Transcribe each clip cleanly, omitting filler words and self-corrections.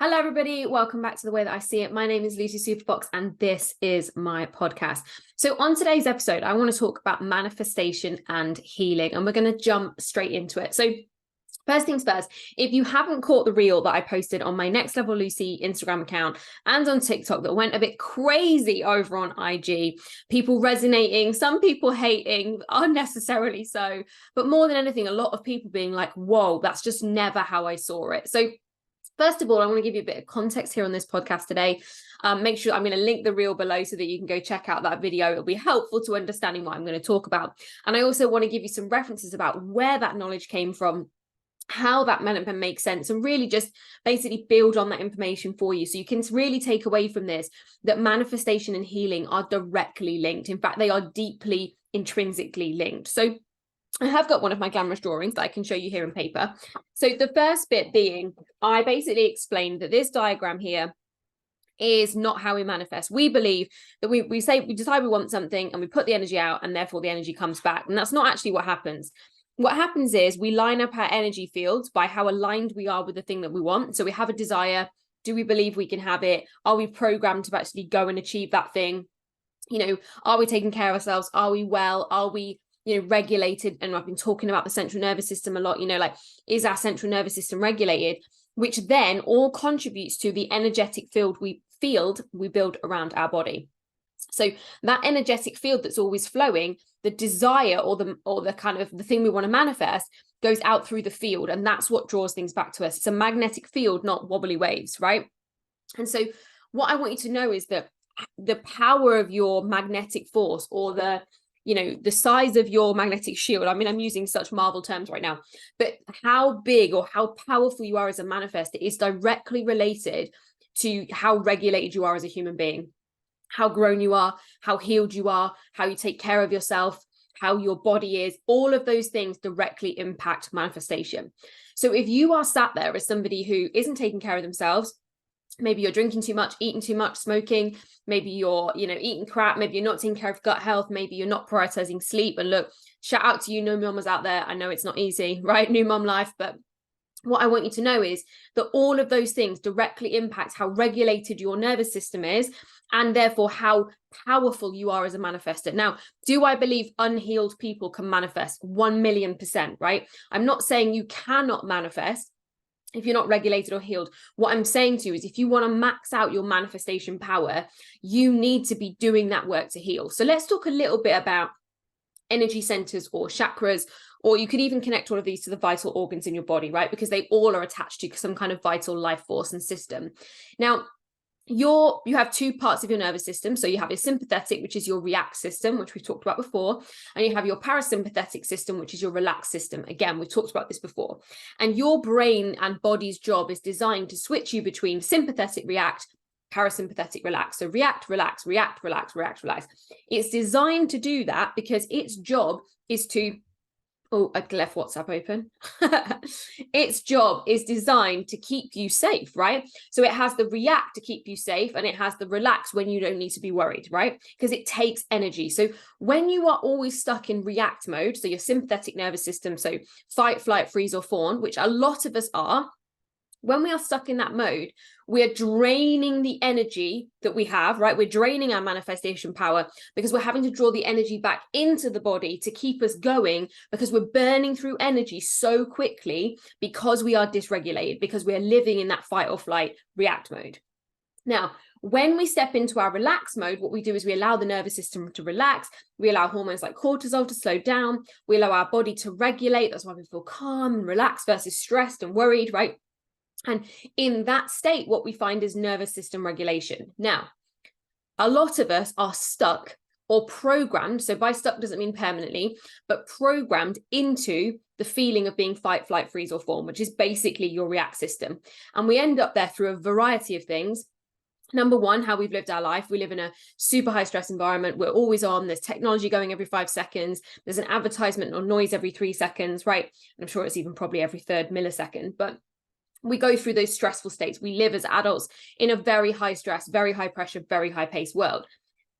Hello, everybody. Welcome back to The Way That I See It. My name is Lucy Superfox, and this is my podcast. So on today's episode, I want to talk about manifestation and healing, and we're going to jump straight into it. So first things first, if you haven't caught the reel that I posted on my Next Level Lucy Instagram account and on TikTok that went a bit crazy over on IG, people resonating, some people hating, unnecessarily so, but more than anything, a lot of people being like, whoa, that's just never how I saw it. So first of all, I want to give you a bit of context here on this podcast today. Make sure I'm going to link the reel below so that you can go check out that video. It'll be helpful to understanding what I'm going to talk about. And I also want to give you some references about where that knowledge came from, how that makes sense, and really just basically build on that information for you. So you can really take away from this that manifestation and healing are directly linked. In fact, they are deeply intrinsically linked. So I have got one of my glamorous drawings that I can show you here in paper. So the first bit being, I basically explained that this diagram here is not how we manifest. We believe that we decide we want something and we put the energy out and therefore the energy comes back. And that's not actually what happens. What happens is we line up our energy fields by how aligned we are with the thing that we want. So we have a desire. Do we believe we can have it? Are we programmed to actually go and achieve that thing? Are we taking care of ourselves? Are we well? Are we regulated? And I've been talking about the central nervous system a lot, is our central nervous system regulated, which then all contributes to the energetic field we build around our body. So that energetic field that's always flowing, the desire or the kind of the thing we want to manifest goes out through the field. And that's what draws things back to us. It's a magnetic field, not wobbly waves, right? And so what I want you to know is that the power of your magnetic force, or the size of your magnetic shield. I mean, I'm using such Marvel terms right now, but how big or how powerful you are as a manifestor is directly related to how regulated you are as a human being, how grown you are, how healed you are, how you take care of yourself, how your body is. All of those things directly impact manifestation. So if you are sat there as somebody who isn't taking care of themselves, maybe you're drinking too much, eating too much, smoking, maybe you're, eating crap, maybe you're not taking care of gut health, maybe you're not prioritizing sleep. And look, shout out to you new mamas out there. I know it's not easy, right? New mom life. But what I want you to know is that all of those things directly impact how regulated your nervous system is, and therefore how powerful you are as a manifestor. Now, do I believe unhealed people can manifest? 1,000,000%, right? I'm not saying you cannot manifest if you're not regulated or healed. What I'm saying to you is if you want to max out your manifestation power, you need to be doing that work to heal. So let's talk a little bit about energy centers or chakras, or you could even connect all of these to the vital organs in your body, right? Because they all are attached to some kind of vital life force and system. Now, you have two parts of your nervous system. So you have your sympathetic, which is your react system, which we've talked about before, and you have your parasympathetic system, which is your relaxed system. Again, we've talked about this before. And your brain and body's job is designed to switch you between sympathetic react, parasympathetic relax. So react, relax, react, relax, react, relax. It's designed to do that because its job is to I left WhatsApp open. Its job is designed to keep you safe, right? So it has the react to keep you safe, and it has the relax when you don't need to be worried, right? Because it takes energy. So when you are always stuck in react mode, so your sympathetic nervous system, so fight, flight, freeze, or fawn, which a lot of us are, when we are stuck in that mode, we're draining the energy that we have, right? We're draining our manifestation power because we're having to draw the energy back into the body to keep us going, because we're burning through energy so quickly because we are dysregulated, because we're living in that fight or flight react mode. Now, when we step into our relax mode, what we do is we allow the nervous system to relax. We allow hormones like cortisol to slow down. We allow our body to regulate. That's why we feel calm and relaxed versus stressed and worried, right? And in that state, what we find is nervous system regulation. Now, a lot of us are stuck or programmed. So by stuck doesn't mean permanently, but programmed into the feeling of being fight, flight, freeze, or fawn, which is basically your react system. And we end up there through a variety of things. Number one, how we've lived our life. We live in a super high stress environment. We're always on. There's technology going every 5 seconds. There's an advertisement or noise every 3 seconds, right? And I'm sure it's even probably every third millisecond, but we go through those stressful states. We live as adults in a very high stress, very high pressure, very high paced world.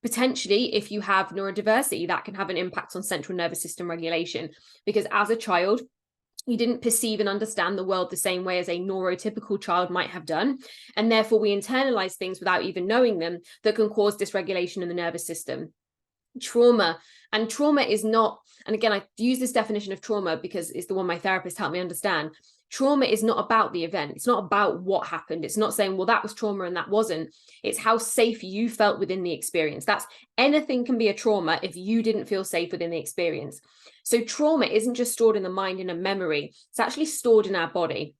Potentially, if you have neurodiversity, that can have an impact on central nervous system regulation, because as a child, You didn't perceive and understand the world the same way as a neurotypical child might have done. And therefore, we internalize things without even knowing them that can cause dysregulation in the nervous system. Trauma is not, and again, I use this definition of trauma because it's the one my therapist helped me understand. Trauma is not about the event. It's not about what happened. It's not saying, well, that was trauma and that wasn't. It's how safe you felt within the experience. That's anything can be a trauma if you didn't feel safe within the experience. So trauma isn't just stored in the mind in a memory. It's actually stored in our body.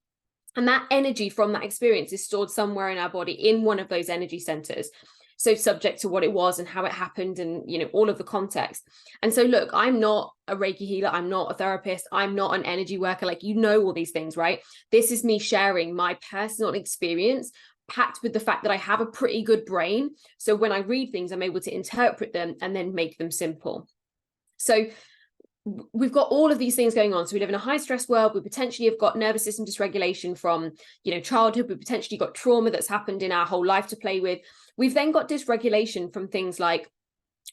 And that energy from that experience is stored somewhere in our body in one of those energy centers. So subject to what it was and how it happened and, all of the context. And so, look, I'm not a Reiki healer. I'm not a therapist. I'm not an energy worker. Like, all these things, right? This is me sharing my personal experience packed with the fact that I have a pretty good brain. So when I read things, I'm able to interpret them and then make them simple. So we've got all of these things going on. So we live in a high stress world. We potentially have got nervous system dysregulation from, childhood. We potentially got trauma that's happened in our whole life to play with. We've then got dysregulation from things like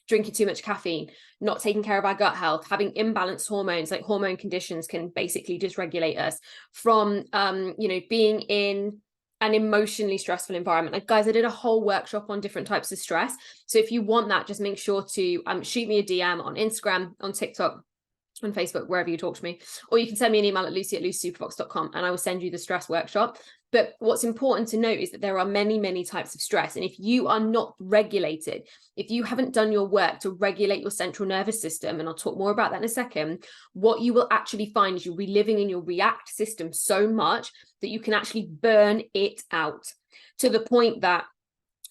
drinking too much caffeine, not taking care of our gut health, having imbalanced hormones, like hormone conditions can basically dysregulate us from, being in an emotionally stressful environment. Like, guys, I did a whole workshop on different types of stress. So if you want that, just make sure to shoot me a DM on Instagram, on TikTok, on Facebook, wherever you talk to me, or you can send me an email at lucy@lucysuperfox.com and I will send you the stress workshop. But what's important to note is that there are many, many types of stress. And if you are not regulated, if you haven't done your work to regulate your central nervous system, and I'll talk more about that in a second, what you will actually find is you'll be living in your react system so much that you can actually burn it out to the point that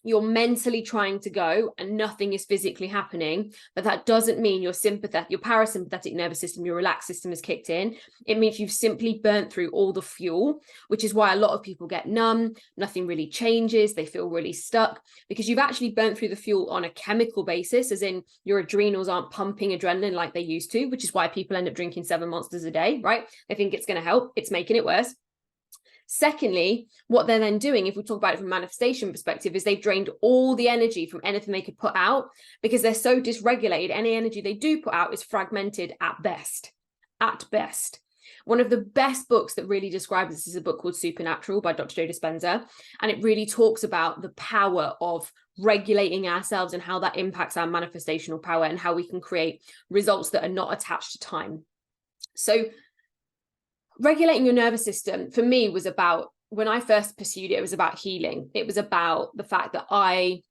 you're mentally trying to go and nothing is physically happening. But that doesn't mean your parasympathetic nervous system, your relaxed system has kicked in. It means you've simply burnt through all the fuel, which is why a lot of people get numb. Nothing really changes. They feel really stuck because you've actually burnt through the fuel on a chemical basis, as in your adrenals aren't pumping adrenaline like they used to, which is why people end up drinking 7 Monsters a day, right? They think it's going to help. It's making it worse. Secondly, what they're then doing, if we talk about it from a manifestation perspective, is they've drained all the energy from anything they could put out because they're so dysregulated. Any energy they do put out is fragmented at best. At best. One of the best books that really describes this is a book called Supernatural by Dr. Joe Dispenza. And it really talks about the power of regulating ourselves and how that impacts our manifestational power and how we can create results that are not attached to time. So regulating your nervous system for me was about, when I first pursued it, it was about healing. It was about the fact that I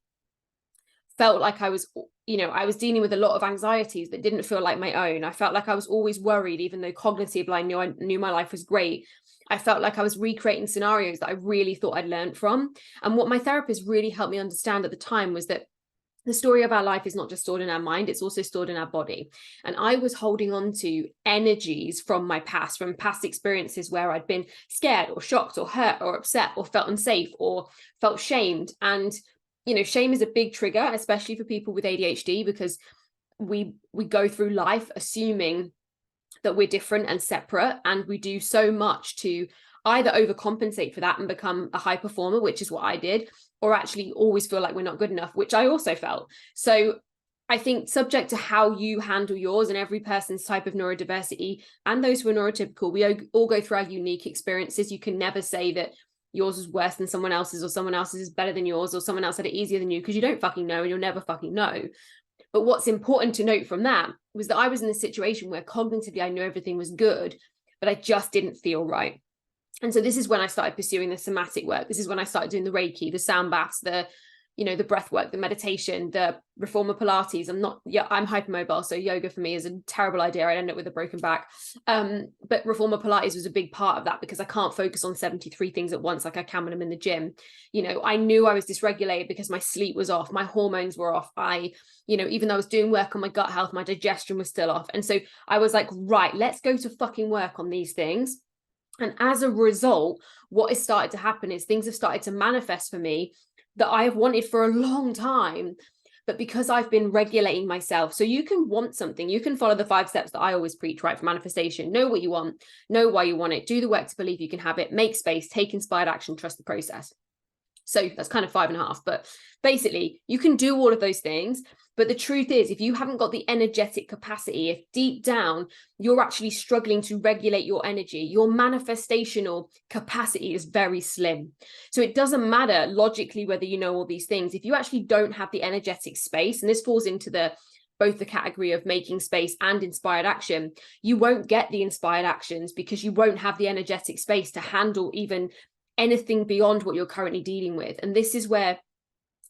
felt like I was dealing with a lot of anxieties that didn't feel like my own. I felt like I was always worried, even though cognitively I knew my life was great. I felt like I was recreating scenarios that I really thought I'd learned from. And what my therapist really helped me understand at the time was that the story of our life is not just stored in our mind, it's also stored in our body. And I was holding on to energies from my past, from past experiences where I'd been scared or shocked or hurt or upset or felt unsafe or felt shamed. And, shame is a big trigger, especially for people with ADHD, because we go through life assuming that we're different and separate. And we do so much to either overcompensate for that and become a high performer, which is what I did, or actually always feel like we're not good enough, which I also felt. So I think subject to how you handle yours, and every person's type of neurodiversity and those who are neurotypical, we all go through our unique experiences. You can never say that yours is worse than someone else's or someone else's is better than yours or someone else had it easier than you, because you don't fucking know and you'll never fucking know. But what's important to note from that was that I was in a situation where cognitively I knew everything was good, but I just didn't feel right. And so this is when I started pursuing the somatic work. This is when I started doing the Reiki, the sound baths, the breath work, the meditation, the reformer Pilates. I'm hypermobile, so yoga for me is a terrible idea. I'd end up with a broken back. But reformer Pilates was a big part of that because I can't focus on 73 things at once like I can when I'm in the gym. I knew I was dysregulated because my sleep was off, my hormones were off. Even though I was doing work on my gut health, my digestion was still off. And so I was like, right, let's go to fucking work on these things. And as a result, what has started to happen is things have started to manifest for me that I have wanted for a long time, but because I've been regulating myself. So you can want something, you can follow the 5 steps that I always preach, right, for manifestation. Know what you want, know why you want it, do the work to believe you can have it, make space, take inspired action, trust the process. So that's kind of 5.5, but basically you can do all of those things, But the truth is, if you haven't got the energetic capacity, if deep down you're actually struggling to regulate your energy, your manifestational capacity is very slim. So it doesn't matter logically whether you know all these things. If you actually don't have the energetic space, and this falls into both the category of making space and inspired action, you won't get the inspired actions because you won't have the energetic space to handle even anything beyond what you're currently dealing with. And this is where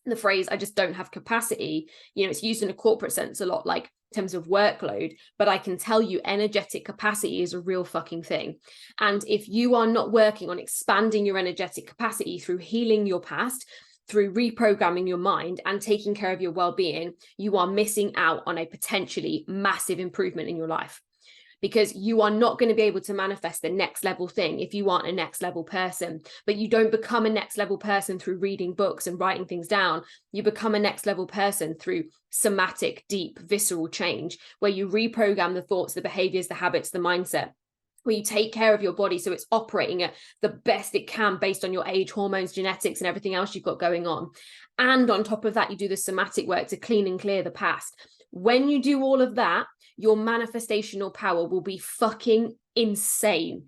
the phrase, I just don't have capacity, it's used in a corporate sense a lot, like in terms of workload, but I can tell you energetic capacity is a real fucking thing. And if you are not working on expanding your energetic capacity through healing your past, through reprogramming your mind and taking care of your well-being, you are missing out on a potentially massive improvement in your life, because you are not going to be able to manifest the next level thing if you aren't a next level person. But you don't become a next level person through reading books and writing things down. You become a next level person through somatic, deep, visceral change, where you reprogram the thoughts, the behaviors, the habits, the mindset, where you take care of your body so it's operating at the best it can based on your age, hormones, genetics, and everything else you've got going on. And on top of that, you do the somatic work to clean and clear the past. When you do all of that, your manifestational power will be fucking insane.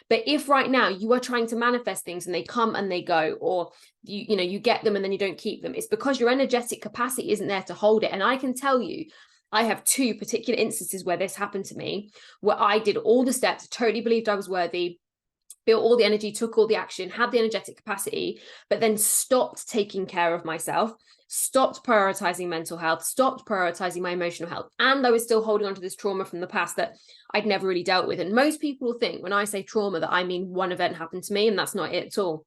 But if right now you are trying to manifest things and they come and they go, or you get them and then you don't keep them, it's because your energetic capacity isn't there to hold it. And I can tell you, I have two particular instances where this happened to me, where I did all the steps, totally believed I was worthy, built all the energy, took all the action, had the energetic capacity, but then stopped taking care of myself, stopped prioritizing mental health, stopped prioritizing my emotional health. And I was still holding on to this trauma from the past that I'd never really dealt with. And most people think when I say trauma that I mean one event happened to me, and that's not it at all.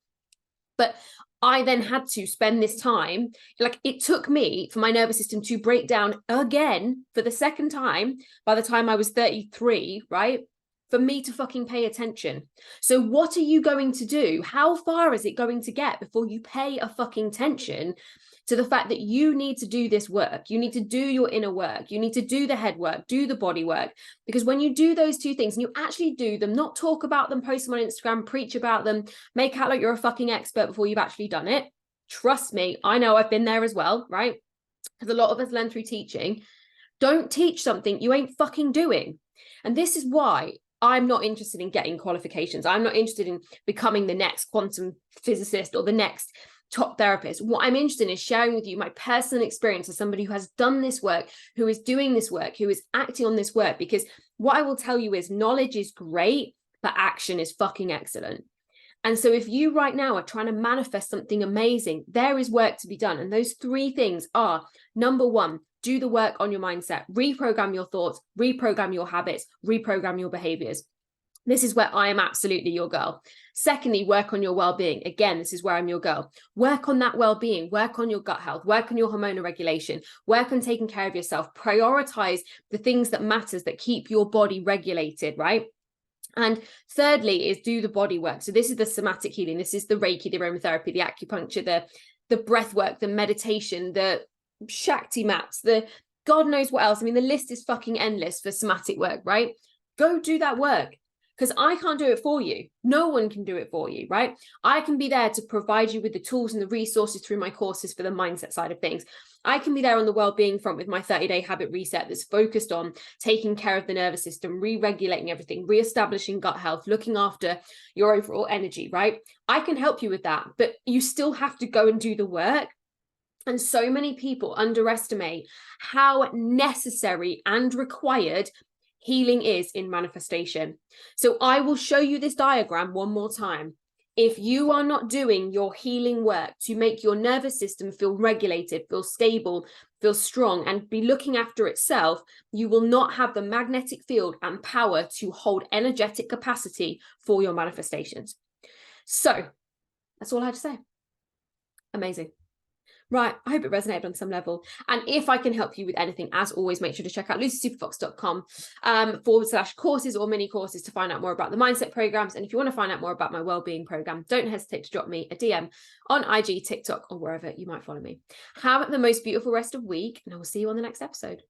But I then had to spend this time, like it took me for my nervous system to break down again for the second time by the time I was 33, right? For me to fucking pay attention. So what are you going to do? How far is it going to get before you pay a fucking attention to the fact that you need to do this work? You need to do your inner work. You need to do the head work, do the body work. Because when you do those two things and you actually do them, not talk about them, post them on Instagram, preach about them, make out like you're a fucking expert before you've actually done it. Trust me, I know, I've been there as well, right? Because a lot of us learn through teaching. Don't teach something you ain't fucking doing. And this is why I'm not interested in getting qualifications. I'm not interested in becoming the next quantum physicist or the next top therapist. What I'm interested in is sharing with you my personal experience as somebody who has done this work, who is doing this work, who is acting on this work. Because what I will tell you is knowledge is great, but action is fucking excellent. And so if you right now are trying to manifest something amazing, there is work to be done. And those three things are, number one, do the work on your mindset, reprogram your thoughts, reprogram your habits, reprogram your behaviors. This is where I am absolutely your girl. Secondly, work on your well-being. Again, this is where I'm your girl. Work on that well-being, work on your gut health, work on your hormonal regulation, work on taking care of yourself, prioritize the things that matters, that keep your body regulated, right? And thirdly is do the body work. So this is the somatic healing. This is the Reiki, the aromatherapy, the acupuncture, the breath work, the meditation, the Shakti mats, the God knows what else. I mean, the list is fucking endless for somatic work, right? Go do that work, because I can't do it for you. No one can do it for you, right? I can be there to provide you with the tools and the resources through my courses for the mindset side of things. I can be there on the well-being front with my 30-day habit reset that's focused on taking care of the nervous system, re-regulating everything, re-establishing gut health, looking after your overall energy, right? I can help you with that, but you still have to go and do the work. And so many people underestimate how necessary and required healing is in manifestation. So I will show you this diagram one more time. If you are not doing your healing work to make your nervous system feel regulated, feel stable, feel strong, and be looking after itself, you will not have the magnetic field and power to hold energetic capacity for your manifestations. So that's all I had to say. Amazing. Right, I hope it resonated on some level. And if I can help you with anything, as always, make sure to check out lucysuperfox.com/courses or mini courses to find out more about the mindset programs. And if you want to find out more about my wellbeing program, don't hesitate to drop me a DM on IG, TikTok, or wherever you might follow me. Have the most beautiful rest of week, and I will see you on the next episode.